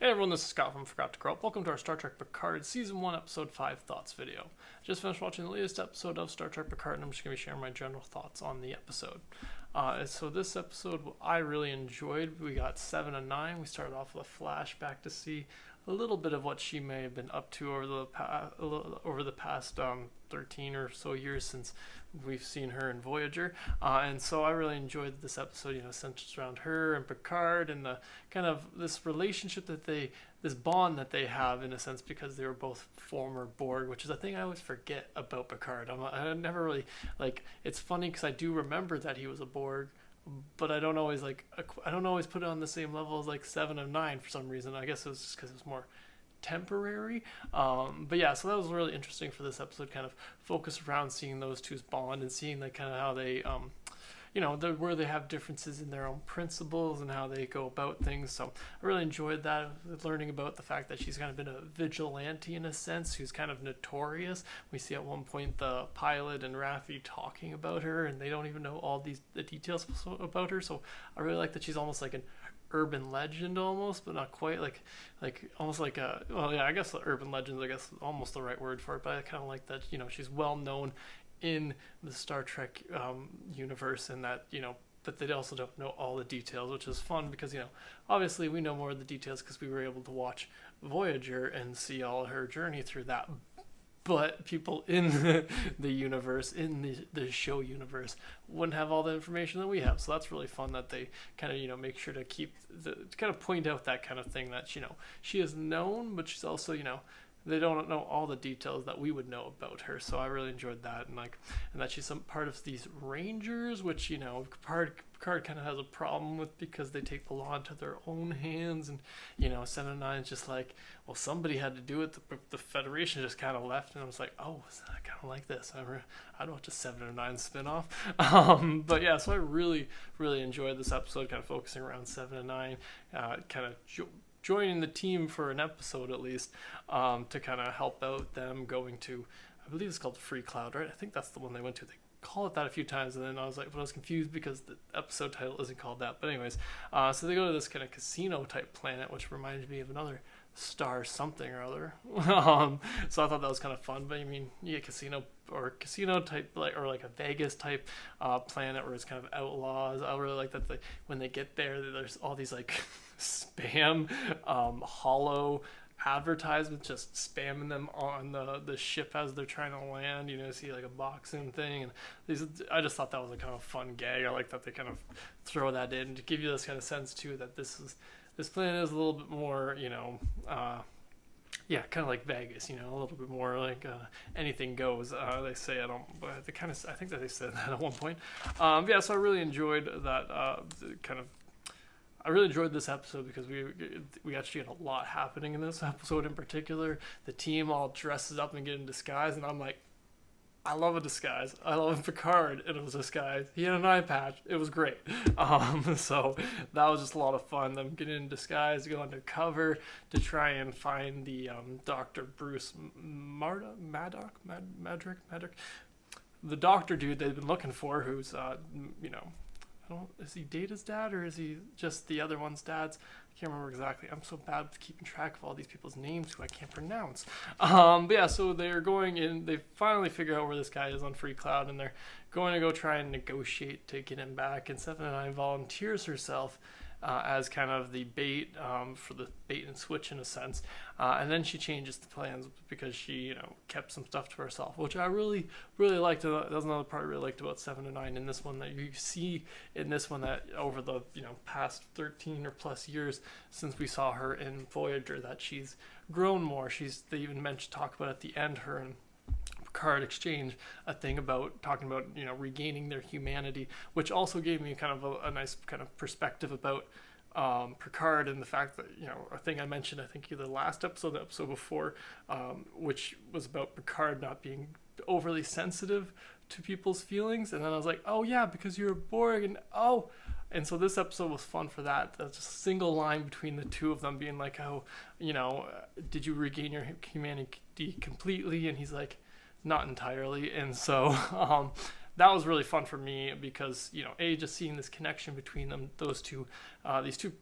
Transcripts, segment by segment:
Hey everyone, this is Scott from Forgot to Grow Up. Welcome to our Star Trek Picard Season 1, Episode 5 Thoughts video. Just finished watching the latest episode of Star Trek Picard, and I'm just going to be sharing my general thoughts on the episode. So this episode I really enjoyed. We got 7 and 9. We started off with a flashback to see a little bit of what she may have been up to over the past 13 or so years since we've seen her in Voyager, and so I really enjoyed this episode. Centers around her and Picard, and the kind of this relationship this bond that they have in a sense, because they were both former Borg, which is a thing I always forget about Picard. I never really It's funny because I do remember that he was a Borg, but I don't always put it on the same level as 7 and 9 for some reason. I guess it was just because it was more temporary, but yeah, so that was really interesting for this episode, kind of focus around seeing those two's bond and seeing kind of how they where they have differences in their own principles and how they go about things. So I really enjoyed that, learning about the fact that she's kind of been a vigilante in a sense, who's kind of notorious. We see at one point the pilot and Raffi talking about her, and they don't even know all the details about her. So I really like that she's almost like an urban legend almost, but not quite, almost like a, well, yeah, I guess the urban legends, I guess almost the right word for it, but I kind of like that, she's well known in the Star Trek universe, and that, but they also don't know all the details, which is fun because, obviously we know more of the details because we were able to watch Voyager and see all her journey through that. But people in the universe, in the show universe, wouldn't have all the information that we have. So that's really fun that they kind of, make sure to kind of point out that kind of thing, that, she is known, but she's also, they don't know all the details that we would know about her. So I really enjoyed that, and that she's some part of these Rangers, which, Picard kind of has a problem with because they take the law into their own hands, and 7 and 9 is just well, somebody had to do it. The Federation just kind of left, and I was like, oh, I kind of like this. I'd watch a 7 and 9 spinoff. But yeah, so I really enjoyed this episode, kind of focusing around 7 and 9, kind of joining the team for an episode at least, to kind of help out them going to, I believe it's called Free Cloud, right? I think that's the one they went to. They call it that a few times, and then I was confused because the episode title isn't called that. But anyways, so they go to this kind of casino type planet, which reminded me of another Star something or other. So I thought that was kind of fun. But casino type, or like a Vegas type planet where it's kind of outlaws. I really like that when they get there, there's all these spam hollow advertisements just spamming them on the ship as they're trying to land. See a boxing thing, and I just thought that was a kind of fun gag. I like that they kind of throw that in to give you this kind of sense too, that this planet is a little bit more, yeah, kind of like Vegas, a little bit more anything goes. They say, I think that they said that at one point. Yeah, so I really enjoyed that I really enjoyed this episode because we actually had a lot happening in this episode in particular. The team all dresses up and get in disguise, and I'm like, I love a disguise. I love Picard. It was a disguise. He had an eye patch. It was great. So that was just a lot of fun. Them getting in disguise, go undercover to try and find the Dr. Bruce Maddock, the doctor dude they've been looking for, who's is he Data's dad, or is he just the other one's dad's? I can't remember exactly. I'm so bad with keeping track of all these people's names who I can't pronounce. But yeah, so they're going in. They finally figure out where this guy is on Free Cloud, and they're going to go try and negotiate to get him back. And 7 and 9 volunteers herself as kind of the bait, for the bait and switch in a sense, and then she changes the plans because she kept some stuff to herself, which I really liked. That was another part I really liked about 7 and 9 in this one, that you see in this one that over the past 13 or plus years since we saw her in Voyager, that she's grown more. They even talk about at the end, her and Picard exchange a thing about talking about regaining their humanity, which also gave me kind of a nice kind of perspective about Picard, and the fact that a thing I mentioned, I think either the last episode, the episode before, which was about Picard not being overly sensitive to people's feelings, and then I was like, oh yeah, because you're a Borg, and so this episode was fun for that. That's just a single line between the two of them being like, oh, did you regain your humanity completely? And he's like, not entirely. And so that was really fun for me because just seeing this connection between them, those two these two,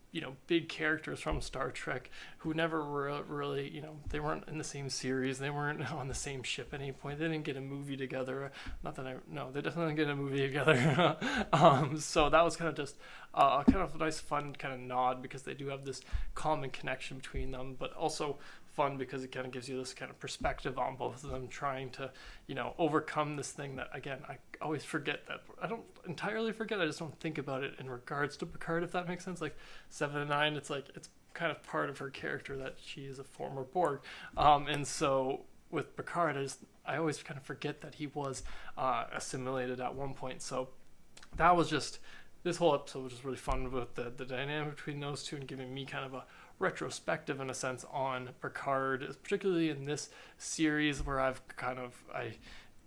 big characters from Star Trek who never really, they weren't in the same series, they weren't on the same ship at any point, they didn't get a movie together. Not that no, they definitely didn't get a movie together. So that was kind of just kind of a nice, fun kind of nod because they do have this common connection between them, but also fun because it kind of gives you this kind of perspective on both of them trying to, overcome this thing that, again, I always forget that. I don't entirely forget, I just don't think about it in regards to Picard, if that makes sense. Like 7 and 9, it's like, it's kind of part of her character that she is a former Borg. And so with Picard, I always kind of forget that he was assimilated at one point. So that was just, this whole episode was just really fun with the dynamic between those two and giving me kind of a retrospective in a sense on Picard, particularly in this series where I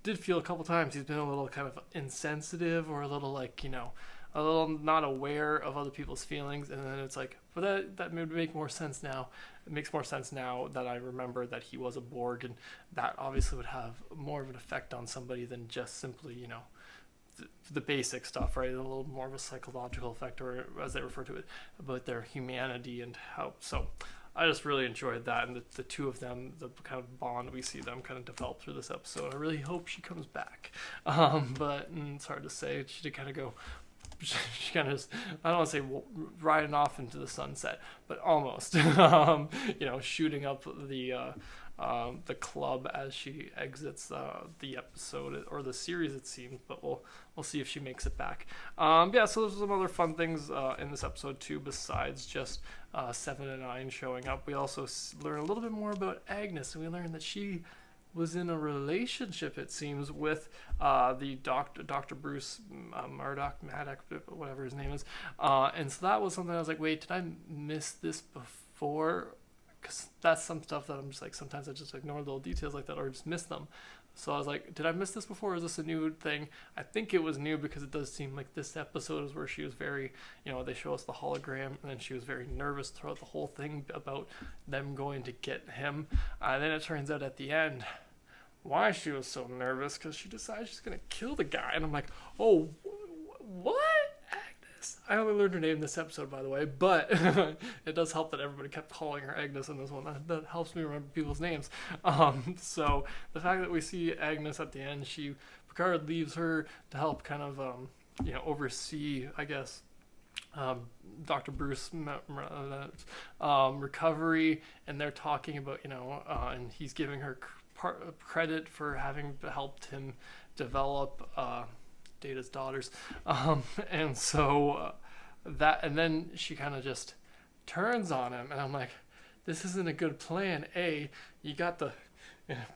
did feel a couple times he's been a little kind of insensitive or a little like, a little not aware of other people's feelings, and then it's like, but that would make more sense now. It makes more sense now that I remember that he was a Borg, and that obviously would have more of an effect on somebody than just simply, the basic stuff, right? A little more of a psychological effect, or as they refer to it, about their humanity and how. So I just really enjoyed that, and the two of them, the kind of bond we see them kind of develop through this episode. I really hope she comes back, but it's hard to say. She did kind of go. She kind of just, I don't want to say riding off into the sunset, but almost, shooting up the club as she exits the episode or the series, it seems, but we'll see if she makes it back. So there's some other fun things in this episode too, besides just 7 and 9 showing up. We also learn a little bit more about Agnes, and we learn that she was in a relationship, it seems, with the Dr. Bruce Maddock, whatever his name is. And so that was something I was like, wait, did I miss this before? Because that's some stuff that I'm just like, sometimes I just ignore little details like that or just miss them. So I was like, did I miss this before, or is this a new thing? I think it was new because it does seem like this episode is where she was very, they show us the hologram, and then she was very nervous throughout the whole thing about them going to get him. And then it turns out at the end why she was so nervous, because she decides she's going to kill the guy. And I'm like, oh, what? Agnes. I only learned her name this episode, by the way, but it does help that everybody kept calling her Agnes in this one. That helps me remember people's names. So the fact that we see Agnes at the end, Picard leaves her to help kind of, oversee, I guess, Dr. Bruce recovery, and they're talking about, and he's giving her credit for having helped him develop Data's daughters, and so and then she kind of just turns on him, and I'm like, this isn't a good plan. You got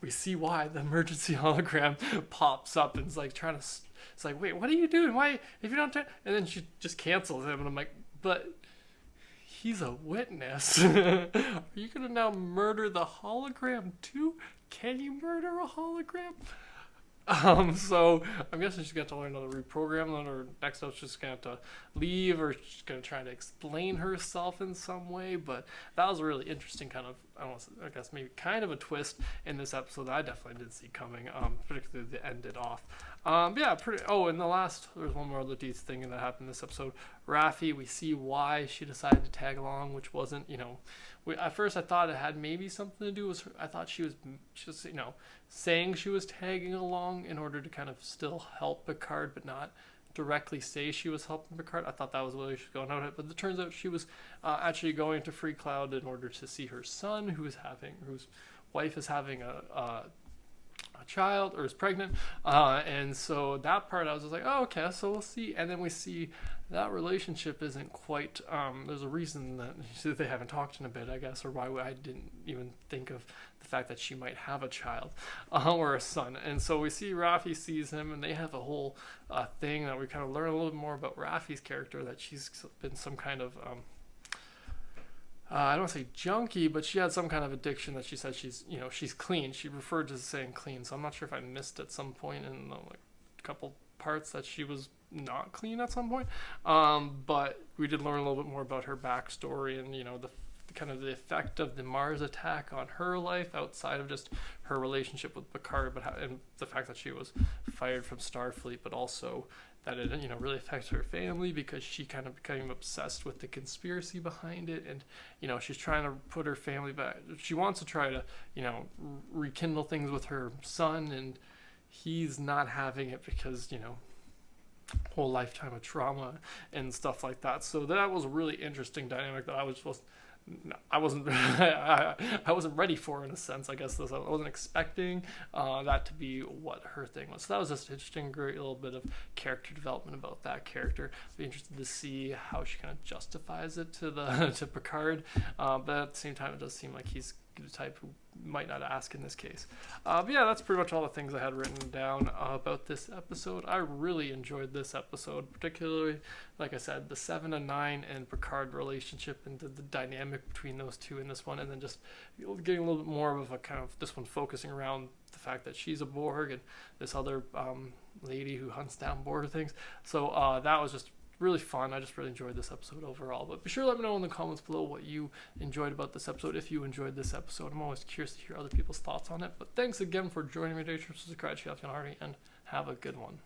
we see why the emergency hologram pops up and it's like trying to. It's like, wait, what are you doing? Why, if you don't turn? And then she just cancels him, and I'm like, but he's a witness. Are you gonna now murder the hologram too? Can you murder a hologram? So I'm guessing she's got to learn how to reprogram them, or next up she's gonna have to leave, or she's gonna try to explain herself in some way. But that was a really interesting kind of, I guess maybe kind of a twist in this episode that I definitely didn't see coming, particularly the ended off. And the last, there's one more other thing that happened in this episode. Raffi, we see why she decided to tag along, which wasn't, at first I thought it had maybe something to do with her. I thought she was just, saying she was tagging along in order to kind of still help Picard, but not directly say she was helping Picard. I thought that was the way she was going out it, but it turns out she was actually going to Free Cloud in order to see her son, whose wife is having a child, or is pregnant, and so that part I was just like, oh, okay, so we'll see. And then we see that relationship isn't quite, there's a reason that they haven't talked in a bit, I guess, or why I didn't even think of the fact that she might have a child, or a son. And so we see Raffi sees him, and they have a whole thing that we kind of learn a little bit more about Raffi's character, that she's been some kind of I don't want to say junkie, but she had some kind of addiction that she said she's clean. She referred to saying clean, so I'm not sure if I missed at some point in the couple parts that she was not clean at some point. But we did learn a little bit more about her backstory and the kind of the effect of the Mars attack on her life outside of just her relationship with Picard, and the fact that she was fired from Starfleet, but also that it really affects her family because she kind of became obsessed with the conspiracy behind it, and she's trying to put her family back. She wants to try to rekindle things with her son, and he's not having it because whole lifetime of trauma and stuff like that. So that was a really interesting dynamic that I wasn't I wasn't ready for, in a sense. I guess I wasn't expecting that to be what her thing was. So that was just interesting, great little bit of character development about that character. Be interested to see how she kind of justifies it to Picard, but at the same time, it does seem like he's the type who might not ask in this case. But yeah, that's pretty much all the things I had written down about this episode. I really enjoyed this episode, particularly, like I said, the 7 and 9 and Picard relationship and the dynamic between those two in this one, and then just getting a little bit more of a kind of this one focusing around the fact that she's a Borg and this other lady who hunts down Borg things. So that was just really fun. I just really enjoyed this episode overall. But be sure to let me know in the comments below what you enjoyed about this episode, if you enjoyed this episode. I'm always curious to hear other people's thoughts on it. But thanks again for joining me today. Subscribe if you haven't already, and have a good one.